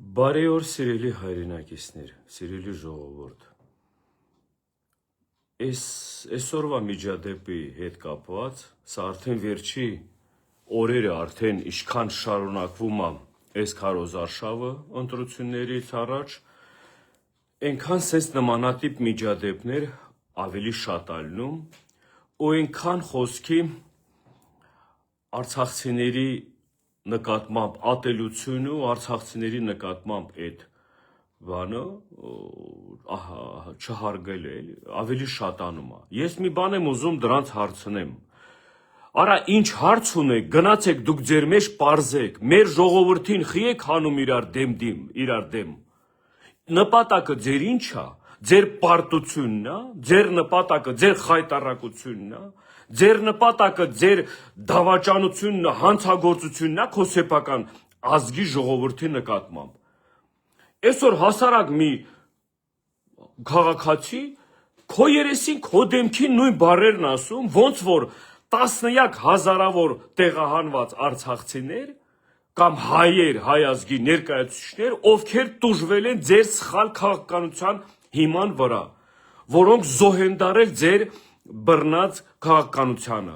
Բարեօր սիրելի հայրենակիցներ, սիրելի ժողովուրդ, այսօրվա միջադեպի հետ կապված, սա արդեն վերջի օրերը արդեն ինչքան շարունակվում է այս քարոզարշավը ընտրություններից առաջ, այնքան սենց նմանատիպ միջադեպներ ավելի շատ ալնում ու այնքան խոսքի արցախցիների նկատմամբ ատելությունը ու արցախցիների նկատմամբ այդ բանը չհարգել է, ավելի շատանում է։ Ես մի բան եմ ուզում դրանց հարցնեմ։ Արա ինչ հարց ունեք, գնացեք դուք ձեր մեջ պարզեք, մեր ժողովրդին խի եք հանում իրար դեմ։ Նպատակը ձեր ինչ է, ձեր պարտությունն է, ձեր նպատակը ձեր խայտառակությունն է, ձեր նպատակը ձեր դավաճանությունն է, հանցագործությունն է քո սեփական ազգի ժողովրդի նկատմամբ։ Այսօր հասարակ մի քաղաքացի քո երեսին, քո դեմքին նույն բառերն ասում, ոնց որ տասնյակ հազարավոր տեղահանված արցախցիներ կամ հայեր, հայ ազգի ներկայացուցիչներ, ովքեր տուժվել են ձեր սխալ քաղաքականության հիման վրա, որոնք զոհ են դարել ձեր բռնած քաղաքականությանը,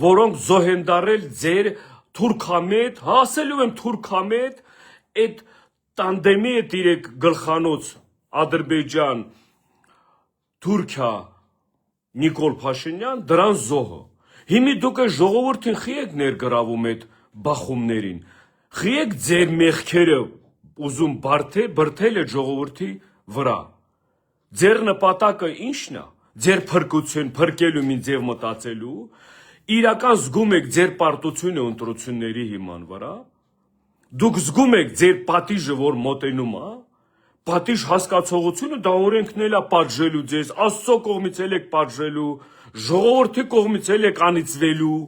որոնք զոհ են դարել ձեր թուրքամետ, ասելու եմ թուրքամետ, այդ տանդեմի այդ իրեք գլխանոց Ադրբեջան, Թուրքիա, Նիկոլ Փաշինյան, դրան զոհը։ Հիմի դուք այս ժողովրդին խի եք ներգրավում այդ բախումներին, խի եք ձեր մեղքերը ուզում բրդել այդ ժողովրդի վրա։ Ձեր նպատակը ի՞նչն է, ձեր փրկելու մի ձև մտածելու, իրական զգում եք ձեր պարտությունը ընտրությունների հիման վրա, դուք զգում եք ձեր պատիժը, որ մոտենում է, պատիժ հասկացողությունը դա օրենքն էլ է պատժելու ձեզ, Աստծո կողմից էլ եք պատժելու, ժողովրդի կողմից էլ եք անիծվելու,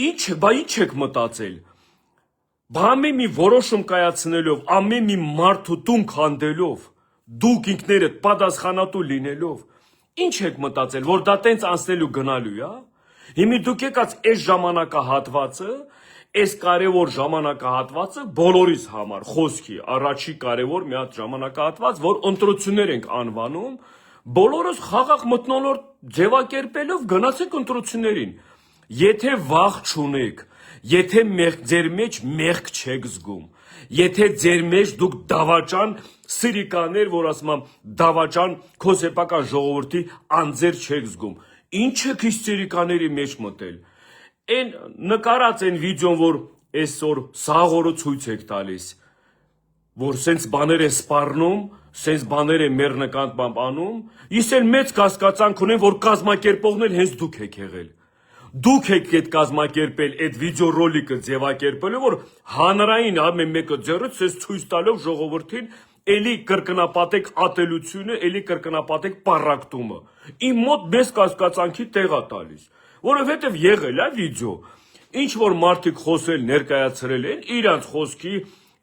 ինչ եք մտածել, ամեն մի որոշում կայացնելով, ամեն մի մարդու տուն քանդելով, դուք ինքներդ պատասխանատու լինելով, ինչ եք մտածել, որ դա տենց անցնելու գնալու է, հիմի դուք եկած այս ժամանակահատվածը, այս կարևոր ժամանակահատվածը բոլորիս համար խոսքի առաջի կարևոր մի հատ ժամանակահատված, որ ընտրություններ ենք անվանում, բոլորս խաղաղ մթնոլորտ ձևակերպելով գնացեք ընտրություններին։ Եթե վախ չունեք, եթե ձեր մեջ մեղք չեք զգում, եթե ձեր մեջ դուք դավաճան սիրիկաներ, որ ասում եմ դավաճան քո սեփական ժողովրդի անձեր չեք զգում, ինչ եք հիստերիկաների մեջ մտել։ Այն նկարած այն վիդեոն, որ այսօր սաղորը ցույց եք տալիս, որ սենց բաներ են սպառնում, սենց բաներ են մեր նկատմամբ անում, ես էլ մեծ կասկածանք ունեմ, որ կազմակերպողն էլ հենց դուք եք եղել։ Դուք եք այդ կազմակերպել այդ վիդեոռոլիկը ձևակերպելու, որ հանրային ամեն մեկը ձեռից ցույց ցույց տալով ժողովրդին էլի կրկնապատեք ատելությունը, էլի կրկնապատեք պառակտումը։ Իմ մոտ մեծ կասկածանքի տեղ է տալիս, որովհետև եղել է վիդեո, ինչ որ մարդիկ խոսել ներկայացրել են իրանց խոսքի,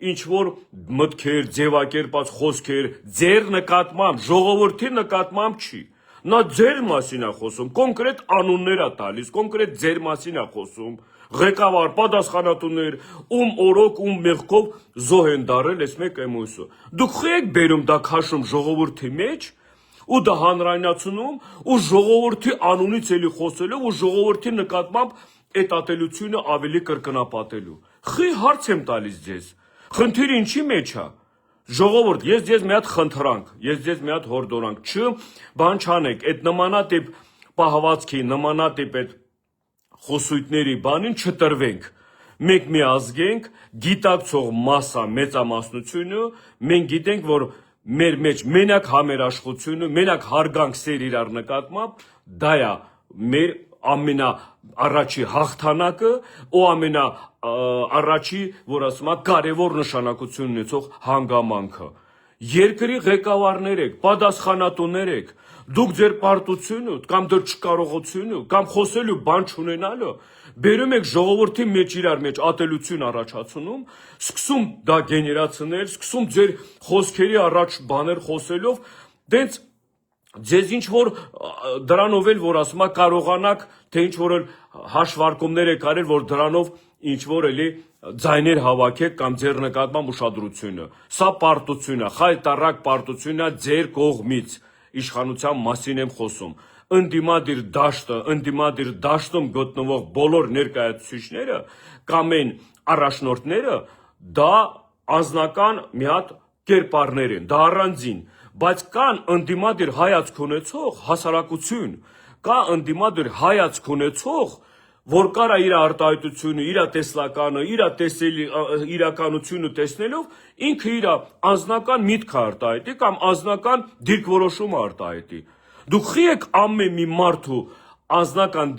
ինչ որ մտքեր, ձևակերպած խոսքեր, ձեր նկատմամբ, ժողովրդի նկատմամբ չի։ Նա ձեր մասին է խոսում, կոնկրետ անուններ է տալիս, կոնկրետ ձեր մասին է խոսում, ղեկավար, պատասխանատուներ, ում օրոք, ում մեղքով զոհ են դարել այս մեկ էմոսը։ Դուք խի եք բերում դա քաշում ժողովրդի մեջ, ու դա հանրայնացնում, ու ժողովրդի անունից էլի խոսելով, ու ժողովրդի նկատմամբ այդ ատելությունը ավելի կրկնապատելու։ Խի հարց եմ տալիս ձեզ, խնդիրը ինչի մեջ է։ Ժողովուրդ, ես ձեզ մի հատ խնդրանք, ես ձեզ մի հատ հորդորանք, բան չանեք, այդ նմանատիպ պահվածքի, նմանատիպ այդ խոսույթների բանին չտրվենք։ Մենք մի ազգենք, գիտակցող մասա մեծամասնությունը, մենք գիտենք, որ մեր մեջ մենակ համերաշխությունը, մենակ հարգանք սեր իրար նկատմամբ, դա է մեր ամենաառաջի հաղթանակը ու ամենաառաջի, որ ասում է, կարևոր նշանակություն ունեցող հանգամանքը։ Երկրի ղեկավարներ եք, պատասխանատուներ եք, դուք ձեր պարտությունը կամ դեռ չկարողությունը կամ խոսելու բան չունենալը բերում եք ժողովրդի մեջ իրար մեջ ատելություն առաջացնում, սկսում դա գեներացնել, սկսում ձեր խոսքերի առաջ բաներ խոսելով, դենց ձեզ ինչ որ դրանով էլ որ ասում է կարողանաք թե ինչ որ հաշվարկումներ եք արել, որ դրանով ինչ որ էլի ձայներ հավաքեք կամ ձեր նկատմամբ ուշադրությունը։ Սա պարտություն է, խայտառակ պարտություն է ձեր կողմից, իշխանության մասին եմ խոսում։ Ընդդիմադիր դաշտում գտնվող բոլոր ներկայացուցիչները կամ այն առաջնորդները դա անձնական մի հատ կերպարներ են, դա առանձին, բայց կան ընդդիմադիր հայացք ունեցող հասարակություն, կա ընդդիմադիր հայացք ունեցող, որ կարա իր արտահայտությունը, իր տեսլականը, իր իրականությունը տեսնելով ինքը իր անձնական միտքը արտահայտի կամ անձնական դիրքորոշումը արտահայտի։ Դուք խի եք ամեն մի մարդու անձնական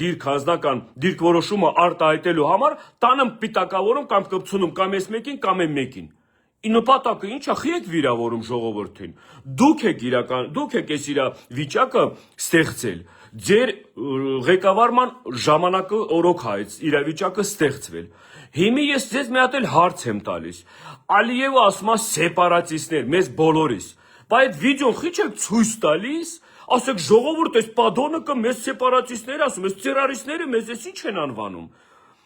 դիրքորոշումը արտահայտելու համար տանը պիտակավորում կամ կպցնում կամ այս մեկին կամ այն մեկին։ Նպատակը ինչ է, խի եք վիրավորում ժողովրդին։ Դուք եք այս իր վիճակը ստեղծել։ Ձեր ղեկավարման ժամանակը օրոք իրավիճակը ստեղծվել։ Հիմա ես ձեզ մի հատ էլ հարց եմ տալիս։ Ալիևը ասում է սեպարատիստներ, մեզ բոլորիս։ Բայց այդ վիդեոն խի չեք ցույց տալիս, ասեք ժողովուրդ, այս падոնը կը մեզ սեպարատիստներ ասում, այս տերորիստները մեզ էս ինչ են անվանում։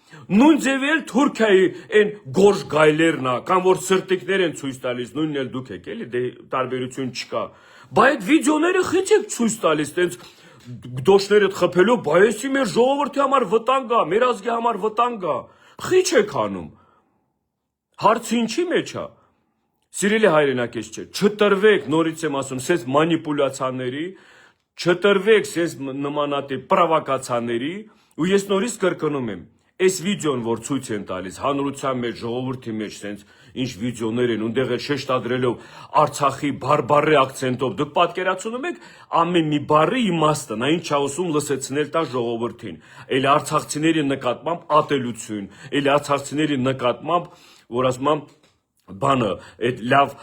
Նույն ձևի էլ Թուրքիայի այն գորշ գայլերն է, կամ որ սրտիկներ են ցույց տալիս, նույնն էլ դուք եք էլի, դե տարբերություն չկա։ Բայց այդ վիդեոները խիչ եք ցույց տալիս, տենց դոշները խփելով, բայեսի մեր ժողովրդի համար վտանգ է, մեր ազգի համար վտանգ է։ Խիչ եք անում։ Հարցը ինչի մեջ է։ Սիրելի հայրենակից չէ, չտրվեք, նորից եմ ասում, սենց մանիպուլյացաների, չտրվեք սենց նմանատիպ պրովոկացիաների, ու ես նորից կրկնում եմ, այս վիդեոն, որ ցույց են տալիս հանրության մեջ, ժողովրդի մեջ, սենց ինչ վիդեոներ են, ունդեղ էլ շեշտադրելով Արցախի բարբառի ակցենտով, դուք պատկերացնում եք ամեն մի բառի իմաստը, նա ինչ է ուզում լսեցնել տա ժողովրդին, էլ արցախցիների նկատմամբ ատելություն, էլ արցախցիների նկատմամբ, որ ասում եմ, բանը, այդ լավ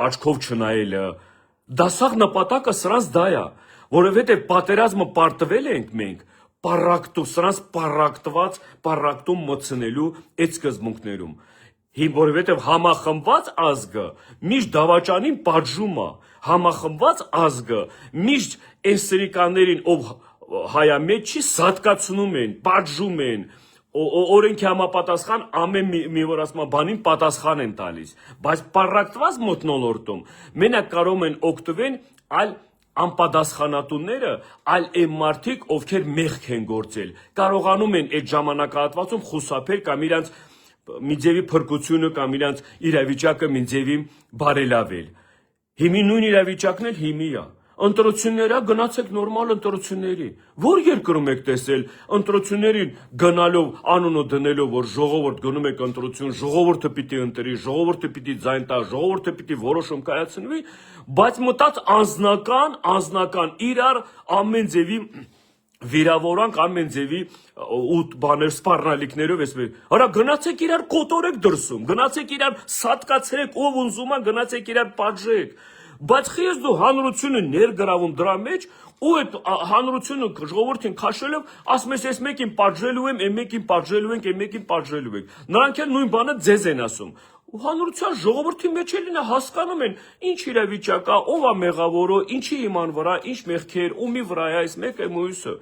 աչքով չնայելը, դասաղ նպատակը սրանց դա է, որովհետև պատերազմը պարտվել ենք մենք, սրանց պարակտում մտցնելու այդ սկզբունքներում, որովհետև համախմբված ազգը միշտ դավաճանին պատժում է, համախմբված ազգը միշտ այն սրիկաներին, ով հայամետ չի, սատկացնում են, պատժում են, օրենքի համապատասխան ամեն մի որ ասում բանին պատասխան են տալիս, բայց պարակտված մթնոլորտում մենակ կարող են օգտվեն այլ անպատասխանատուները, այլ այն մարդիկ, ովքեր մեղք են գործել, կարողանում են այդ ժամանակահատվածում խուսափել կամ իրանց մի ձևի փրկությունը կամ իրանց իրավիճակը մի ձևի բարելավել։ Հիմի նույն իրավիճակն էլ հիմի է։ Ընտրությունները գնացեք նորմալ ընտրությունների։ Որ երկրում եք տեսել ընտրություններին գնալով, անունը դնելով, որ ժողովուրդ գնում եք ընտրություն, ժողովուրդը պիտի ընտրի, ժողովուրդը պիտի ձայն տա, ժողովուրդը պիտի որոշում կայացնվի, բայց մտած անձնական իրար ամեն ձևի վիրավորանք, ամեն ձևի ուտ բաներ սպառնալիքներով հորա գնացեք իրար կոտորեք դրսում, գնացեք իրար սատկացրեք, ով ուզում է գնացեք իրար պատժեք։ Բայց խիես դու հանրությունը ներգրավում դրա մեջ ու այդ հանրությունը ժողովրդին քաշելով ասում ես այս մեկին պատժելու եմ, այն մեկին պատժելու ենք, այն մեկին պատժելու ենք։ Նրանք էլ նույն բանը ձեզ են ասում։ Ու հանրության ժողովրդի մեջ էլ նա հասկանում են ինչ իրավիճակ է, ով է մեղավորը, ինչի իման վրա, ինչ մեղքեր, ումի վրա է այս մեկը մյուսը։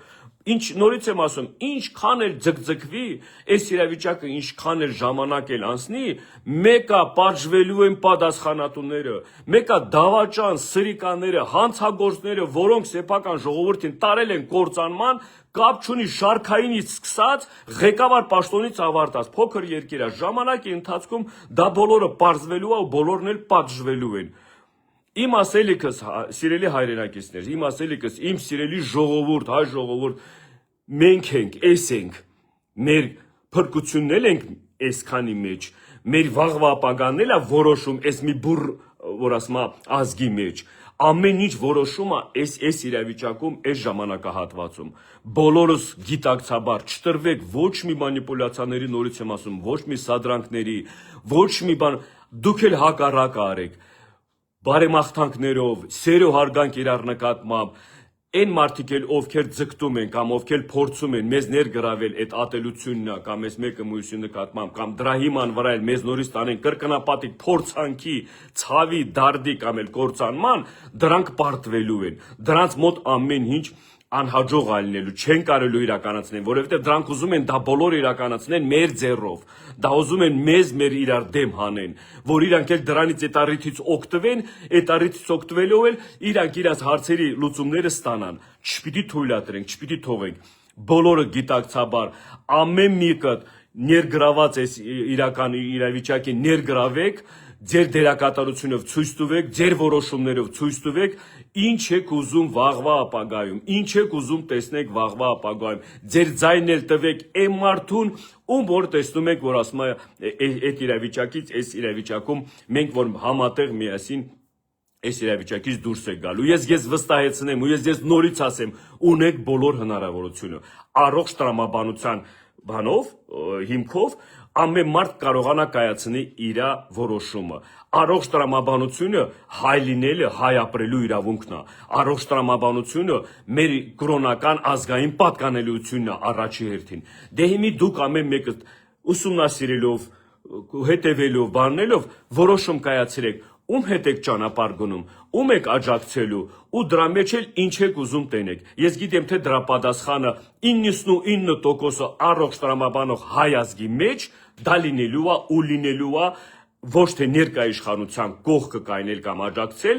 Ինչ նորից եմ ասում, ինչքան էլ ձգձգվի, այս իրավիճակը ինչքան էլ ժամանակ էլ անցնի, մեկը պատժվելու են պատասխանատուները, մեկը դավաճան, սրիկաները, հանցագործները, որոնք սեփական ժողովրդին տարել են կործանման, կապ չունի շարքայինից սկսած, ղեկավար պաշտոնից ավարտած, փոքր երկիր է, ժամանակի ընթացքում դա բոլորը պարզվելու է ու բոլորն էլ պատժվելու են։ Իմ ասելիքս, սիրելի հայրենակիցներ, իմ ասելիքս, իմ սիրելի ժողովուրդ, հայ ժողովուրդ, մենք ենք, էս ենք, մեր փրկությունն էլ ենք այսքանի մեջ, մեր վաղվա ապագան էլ է որոշում այս մի բուռ, որ ասում է, ազգի մեջ, ամեն ինչ որոշում է այս իրավիճակում, այս ժամանակահատվածում, բոլորս գիտակցաբար չտրվեք ոչ մի մանիպուլյացիաների, նորից եմ ասում, ոչ մի սադրանքների, ոչ մի բան, դուք էլ հակառակը արեք, բարեմաղթանքներով, սերո հարգանք իրար նկատմամբ, այն մարդիկ էլ ովքեր ձգտում են կամ ովքեր փորձում են մեզ ներգրավել այդ ատելությունն է կամ այս մեկը մյուսի նկատմամբ կամ դրա հիման վրա էլ մեզ նորից տանեն կրկնապատիկ փորձանքի, ցավի, դարդի կամ էլ կործանման, դրանք պարտվելու են։ Դրանց մոտ ամեն ինչ անհաջող ալնելու, չեն կարելու իրականացնել, որովհետև դրանք ուզում են դա բոլորը իրականացնեն մեր ձեռով, դա ուզում են մեզ մեր իրար դեմ հանեն, որ իրանք էլ դրանից այդ առիթից օգտվեն, այդ առիթից օգտվելով էլ իրանք իրաց հարցերի լուծումները ստանան, չպիտի թույլատրենք, չպիտի թողենք, բոլորը գիտակցաբար, ամեն մեկը ներգրաված է իրական իրավիճակի ներգրավեք, ձեր դերակատարությունով ցույց տվեք, ձեր որոշումներով ցույց տվեք, ինչ եք ուզում վաղվա ապագայում, ինչ եք ուզում տեսնեք վաղվա ապագայում, ձեր ձայնն էլ տվեք այն մարդուն, ում որ տեսնում եք, որ ասում է այդ իրավիճակից, այս իրավիճակում մենք որ համատեղ միասին այս իրավիճակից դուրս եք գալու։ Ես վստահեցնեմ ու ես նորից ասեմ, ունեք բոլոր հնարավորությունը, առողջ տրամաբանության բանով, հիմքով ամեն մարդ կարողանա կայացնի իր որոշումը։ Առողջ տրամաբանությունը հայ լինելը, հայ ապրելու իրավունքն է։ Առողջ տրամաբանությունը մեր կրոնական ազգային պատկանելիությունն է առաջի հերթին։ Դե հիմի դուք ամեն մեկը ուսումնասիրելով, հետևելով, բանելով որոշում կայացրեք, ում հետ եք ճանապարհ գնում, ում եք աջակցելու ու դրա մեջ էլ ինչ եք ուզում տենեք։ Ես գիտեմ, թե դրա պատասխանը 99% առողջ տրամաբանող հայ ազգի մեջ դա լինելու է ու լինելու է ոչ թե ներկա իշխանության կողքը կայնել կամ աջակցել,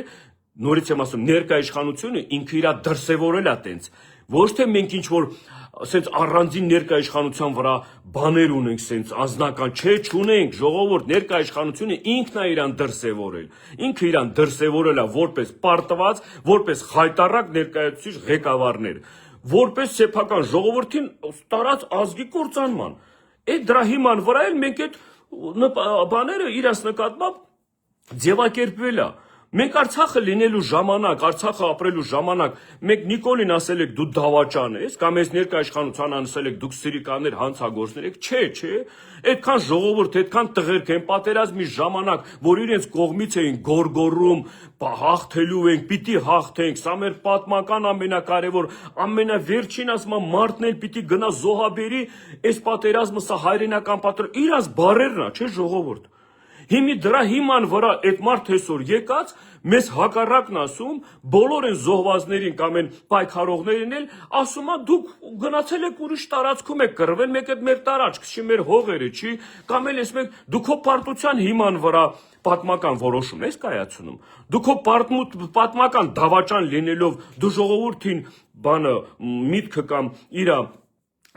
նորից եմ ասում, ներկա իշխանությունը ինքը իր դրսևորել է տենց, ոչ թե մենք ինչ որ ասենց առանձին ներկա իշխանության վրա բաներ ունենք, սենց անձնական չունենք, ժողովուրդ ներկա իշխանությունը ինքն է իրան դրսևորել, ինքը իրան դրսևորել է որպես պարտված, որպես խայտառակ ներկայացուցիչ ղեկավարներ, որպես սեփական ժողովրդին տարած ազգի կործանման։ Այդ դրա հիման վրա էլ մենք այդ բաները իրաց նկատմամբ ձևակերպվել է։ Մենք Արցախը լինելու ժամանակ, Արցախը ապրելու ժամանակ, մենք Նիկոլին ասել եք դու դավաճան ես, կամ ես ներկա իշխանության ասել եք դուք սիրիկաններ, հանցագործներ եք, չէ, այդքան ժողովուրդ, այդքան տղերք են պատերազմի ժամանակ, որ իրենց կողմից էին գորգորում, հաղթելու ենք, պիտի հաղթենք, սա մեր պատմական ամենակարևոր, ամենավերջին ասում եմ մարդն էլ պիտի գնա զոհաբերի, այս պատերազմը սա հայրենական պատերազմ, իրաց բարերն է, չէ ժողովուրդ։ Հիմի դրա հիման վրա այդ մարդ այսօր եկած մեզ հակառակն ասում, բոլոր են զոհվածներին կամ են պայքարողներին էլ ասում է դուք գնացել եք ուրիշ տարածքում եք կռվել, մեկ այդ մեր տարածք, չի մեր հողերը, չի, կամ էլ ես մենք դուք քո պարտության հիման վրա պատմական որոշում ես կայացնում։ Դու քո պատմական դավաճան լինելով դու ժողովրդին բանը միտքը կամ իր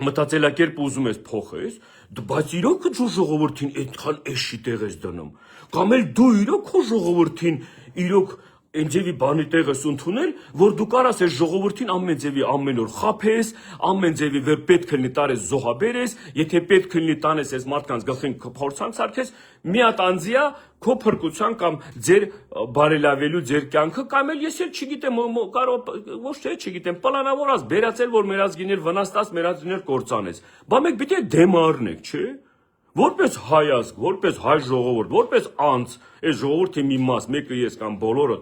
մտածելակերպը ուզում ես փոխես, բայց իրոք դու ժողովրդին այդքան էշի տեղ ես դնում, կամ էլ դու իրոք քո ժողովրդին իրոք այն ձևի բանի տեղ ես ընդունել, որ դու կարաս այս ժողովրդին ամեն ձևի ամեն օր խաբես, ամեն ձևի վեր պետք լինի տարես զոհաբերես, եթե պետք լինի տանես այս մարդկանց գլխին փորձանք սարքես, մի հատ անձիա քո փրկության կամ ձեր բարելավելու ձեր կյանքը, կամ էլ ես էլ չգիտեմ, կարող ոչ թե չգիտեմ, պլանավորած բերացել, որ մեր ազգիներ վնաստած, մեր ազգիներ կործանես, բա մենք պիտի դեմ առնենք, չէ՞։ Որպես հայ ազգ, որպես հայ ժողովուրդ, որպես անձ, այս ժողովրդի մի մաս, մեկը ես կամ բոլորը,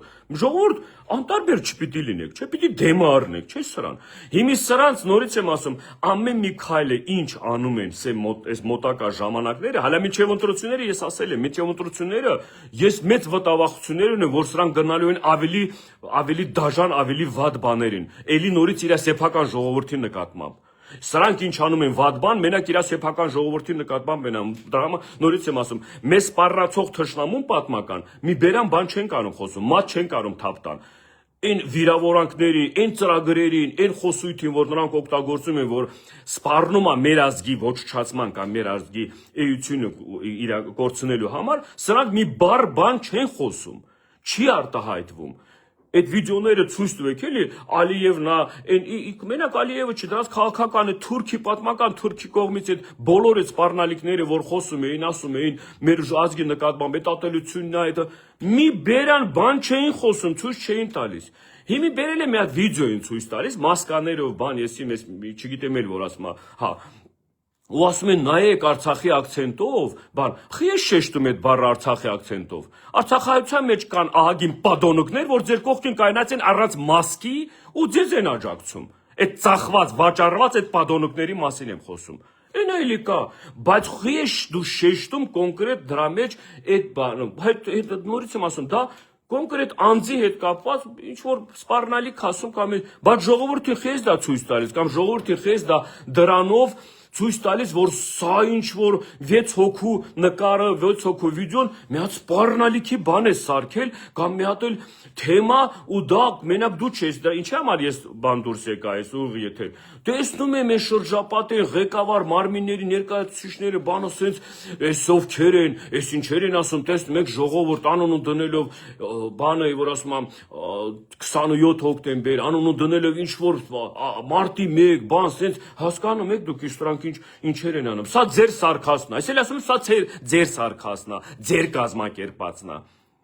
ժողովուրդ անտարբեր չպիտի լինեք, չէ՞, պիտի դեմ առնեք, չէ՞ սրան։ Հիմի սրանց նորից եմ ասում, ամեն մի քայլը ինչ անում են այս մոտակա ժամանակները, հələ մինչև ընտրությունները ես ասել եմ, մինչև ընտրությունները ես մեծ վտավախություններ ունեմ, որ սրանք գնալու են ավելի դաժան, ավելի վատ բաներին, էլի նորից իր սեփական ժողովրդի նկատմամբ։ Սրանք ինչ անում են վատ բան, մենակ իր սեփական ժողովրդի նկատմամբ են անում։ Դրա համար նորից եմ ասում, մեզ սպառնացող թշնամուն պատմական մի բերան բան չեն կարող խոսում, մատ չեն կարող թափ տան։ Այն վիրավորանքների, այն ծրագրերին, այն խոսույթին, որ նրանք օգտագործում են, որ սպառնում է մեր ազգի ոչնչացման կամ մեր ազգի էությունը իր կորցնելու համար, սրանք մի բառ բան չեն խոսում, չի արտահայտվում։ Այդ վիդեոները ցույց տվեք էլի Ալիևն մենակ Ալիևը չի, դրանց քաղաքականը Թուրքի պատմական Թուրքի կողմից այդ բոլոր այդ սպառնալիքները, որ խոսում էին, ասում էին մեր ազգի նկատմամբ այդ ատելությունն է, այդ մի բերան բան չէին խոսում, ցույց չէին տալիս։ Հիմի բերել է մի հատ վիդեո են ցույց տալիս, մասկաներով բան, ես չգիտեմ էլ որ ասում է, հա ու ասում են նայեք Արցախի ակցենտով, բան, խի ես շեշտում այդ բառը Արցախի ակցենտով։ Արցախայության մեջ կան ահագին պատոնուկներ, որ ձեր կողքին կայնած են առանց մասկի ու ձեզ են աջակցում։ Այդ ծախված, վաճառված այդ պատոնուկների մասին եմ խոսում։ Այն էլի կա, բայց խի ես դու շեշտում կոնկրետ դրա մեջ այդ բանը, նորից եմ ասում, դա կոնկրետ անձի հետ կապված ինչ որ սպառնալիք ասում կամ բայց ժողովրդի խես դա ցույց տալիս կամ ժողովրդի խես դա դրանով ցույց տալիս որ սա ինչ որ 6 հոգու նկարը 6 հոգու վիդեոն մի հատ սպառնալիքի բան է սարքել կամ մի հատ էլ թեմա ու դա մենակ դու չես դա ինչի համար ես բան դուրս եկա այս ուղի եթե տեսնում եմ այս շրջապատի ղեկավար մարմինների ներկայացուցիչները բանը սենց այս ովքեր են այս ինչեր են ասում տեսնում եք ժողովուրդ անունը դնելով բանը որ ասում եմ 27 հոկտեմբեր անունը դնելով ինչ որ մարտի 1 բան սենց հասկանում եք դուք իստրանք ինչեր են անում սա ձեր սարքասն է այսել ասում եմ սա ձեր սարքասն է ձեր կազմակերպածն է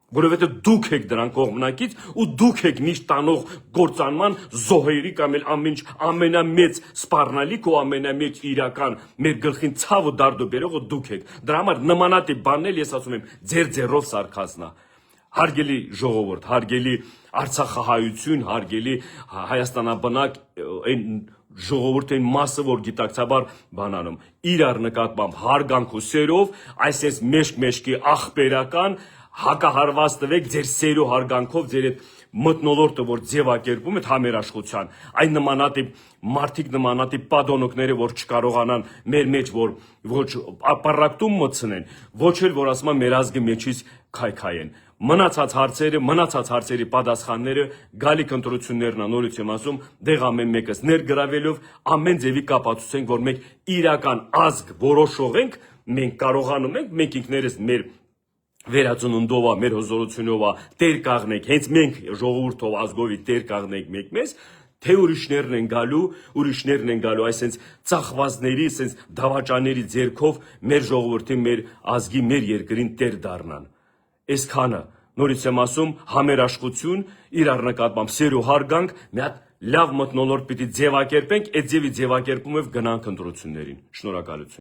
որովհետեւ դուք եք դրան կողմնակից ու դուք եք միշտ տանող գործանման զոհերի կամ էլ ամենամեծ սպառնալիք ու ամենամեծ իրական մեր գլխին ցավը դարդո բերողը դուք եք դրա համար նմանատիպ բաններ ես ասում եմ ձեր ձեռով սարքասն է հարգելի ժողովուրդ հարգելի արցախահայություն հարգելի հայաստանաբնակ այն ժողովրդին մասը որ գիտակցաբար բանանում իրար նկատմամբ հարգանք ու սերով այսպես մեջքի ախպերական հակահարված տվեք ձեր սերո հարգանքով ձեր այդ մթնոլորտը որ ձևակերպում եք համերաշխության այն նմանատիպ մարդիկ նմանատիպ падոնոկները որ չկարողանան մեր մեջ որ ոչ ապարակտում մտցնեն ոչ էլ որ ասում եմ մեր ազգի մեջից քայքայեն մնացած հարցերի պատասխանները գալիք ընտրություններն անորից եմ ասում դեղ ամեն մեկս ներգրավելով ամեն ձևի կապացուցենք որ մենք իրական ազգ որոշող ենք մենք կարողանում ենք մենք ինքներս մեր վերածնունդով մեր հզորությունով տեր կաղնենք հենց մենք ժողովուրդով ազգովի տեր կաղնենք մեկ մեզ թե ուրիշներն են գալու այսենց ծախվածների այսենց դավաճանների ձեռքով մեր ժողովրդի մեր ազգի մեր երկրին տեր դառնան այսքանը նորից եմ ասում համերաշխություն իրար նկատմամբ սեր ու հարգանք մի հատ լավ մթնոլորտ պիտի ձևակերպենք այդ ձևի ձևակերպումով գնանք ընտրություններին շնորհակալություն